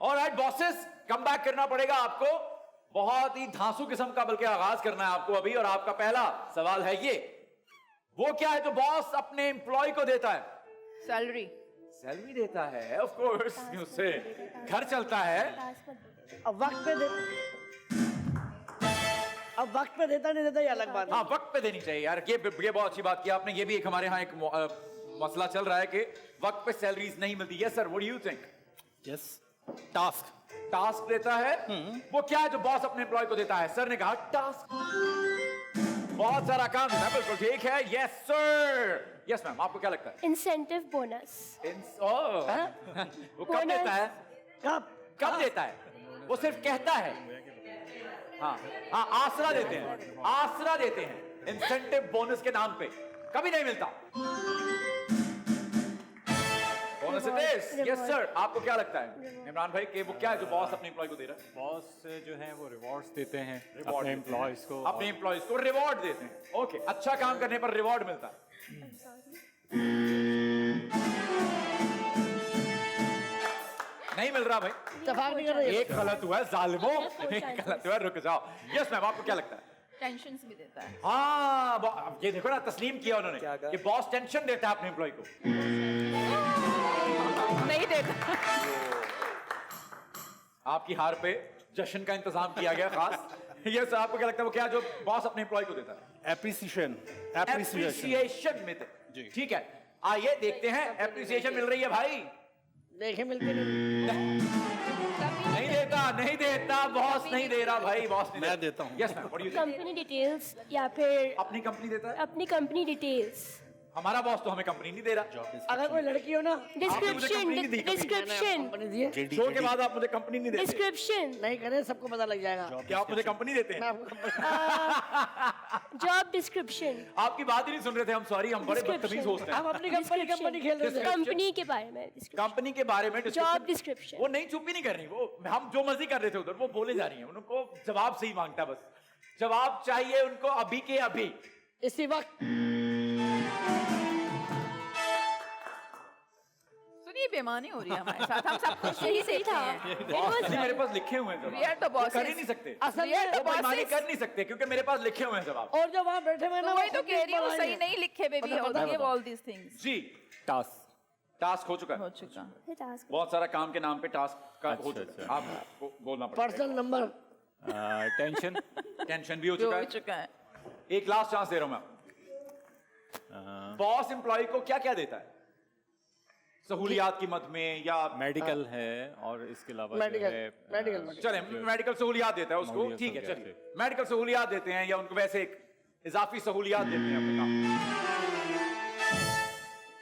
Alright bosses, come back करना पड़ेगा आपको, बहुत ही धांसू किस्म का बल्कि आगाज करना है आपको अभी। और आपका पहला सवाल है ये, वो क्या है जो बॉस अपने एम्प्लॉय को देता है? सैलरी। सैलरी देता है, ऑफ कोर्स, उससे घर चलता है। अब वक्त पे अब वक्त पे देता नहीं देता ये अलग बात है। हाँ, वक्त पे देनी चाहिए यार, ये बहुत अच्छी बात की आपने। ये भी एक हमारे यहाँ एक मसला चल रहा है कि वक्त पे सैलरीज नहीं मिलती। Yes sir, what do you think? Yes, task. Task देता है। वो क्या है जो बॉस अपने एम्प्लॉय को देता है? सर ने कहा टास्क, बहुत सारा काम देता है। बिल्कुल ठीक है, यस सर। यस मैम, आपको क्या लगता है? Incentive bonus. वो कब देता है? कब देता है? वो सिर्फ कहता है। हाँ हाँ, आसरा देते हैं, आसरा देते हैं इंसेंटिव बोनस के नाम पे, कभी नहीं मिलता। Bonus it is. Yes sir, आपको क्या लगता है इमरान भाई कि वो क्या है जो बॉस अपने एम्प्लॉय को दे रहा है? बॉस जो है वो रिवॉर्ड्स देते हैं Reward अपने देते हैं। एम्प्लॉयज को। अपने एम्प्लॉयज को रिवॉर्ड देते हैं। ओके, अच्छा काम करने पर रिवॉर्ड मिलता है। नहीं मिल रहा भाई, इत्तेफाक नहीं कर रहे। एक गलत हुआ है जालिमो, एक गलत हुआ है, रुक जाओ। यस मैम, आपको क्या लगता है? टेंशन भी देता है। हाँ, अब ये देखो ना, तस्लीम किया उन्होंने कि बॉस टेंशन देता है अपने एम्प्लॉय को। नहीं देता। आपकी हार पे जश्न का इंतजाम किया गया खास। यस, आपको क्या लगता है वो क्या जो बॉस अपने एम्प्लॉय को देता है? एप्रिसिएशन। एप्रिसिएशन मिलते जी। ठीक है, आइए देखते हैं एप्रिसिएशन मिल रही है भाई। देखे मिलते नहीं। नहीं देता, नहीं देता, बॉस नहीं दे रहा भाई, बॉस नहीं मैं देता हूँ। Yes ma'am, what do you think? Company details या फिर अपनी कंपनी देता है। अपनी कंपनी डिटेल्स। हमारा बॉस तो हमें कंपनी नहीं दे रहा। अगर कोई लड़की हो ना डिस्क्रिप्शन, कंपनी नहीं दी कभी। डिस्क्रिप्शन, कंपनी दिए शो के बाद आप मुझे कंपनी नहीं देते। डिस्क्रिप्शन, नहीं करे सबको पता लग जाएगा। क्या आप मुझे कंपनी देते मैं हैं? आपको कंपनी जॉब डिस्क्रिप्शन, आपकी बात ही नहीं सुन रहे थे हम, सॉरी, हम बड़े बदतमीज होस्ट हम हैं। अपनी कंपनी खेल रहे थे। कंपनी के बारे में कंपनी के बारे में जॉब डिस्क्रिप्शन। वो नहीं, चुप ही नहीं कर रही वो, हम जो मर्जी कर रहे थे उधर, वो बोले जा रही हैं। उनको जवाब सही मांगता, बस जवाब चाहिए उनको अभी के अभी। इसी वक्त सुनिए, बेईमानी हो रही है हमारे साथ, हम सब कुछ यही सही देखते था। हैं। बॉस नहीं, मेरे पास लिखे हुए हैं जवाब। We are the वो bosses. कर ही नहीं सकते, असल We are में the वो बेईमानी bosses. कर नहीं सकते क्योंकि मेरे पास लिखे हुए हैं जवाब। और जो वहाँ बैठे हुए ना तो वही तो वो कह रही हूँ, खुद सही ही नहीं लिखे बेबी, पता- गिव ऑल दीस थिंग्स। जी, टास्क। टास्क हो चुका हो है, चुका। बहुत सारा काम के नाम पे टास्क का हो अच्छा, चुका है। अच्छा। आपको बोलना पड़ेगा। Personal number tension. टेंशन भी हो जो चुका हो है। चुका है। एक लास्ट चांस दे रहा हूं मैं आपको। बॉस एम्प्लॉय को क्या क्या देता है सहूलियात की मद में? या मेडिकल है और इसके अलावा जो मेडिकल है, मेडिकल चले मेडिकल सहूलियात देता है उसको, सहूलियत ठीक है, वगैरह चलिए मेडिकल सहूलियात देते हैं या उनको वैसे एक इजाफी सहूलियात देते हैं अपने काम।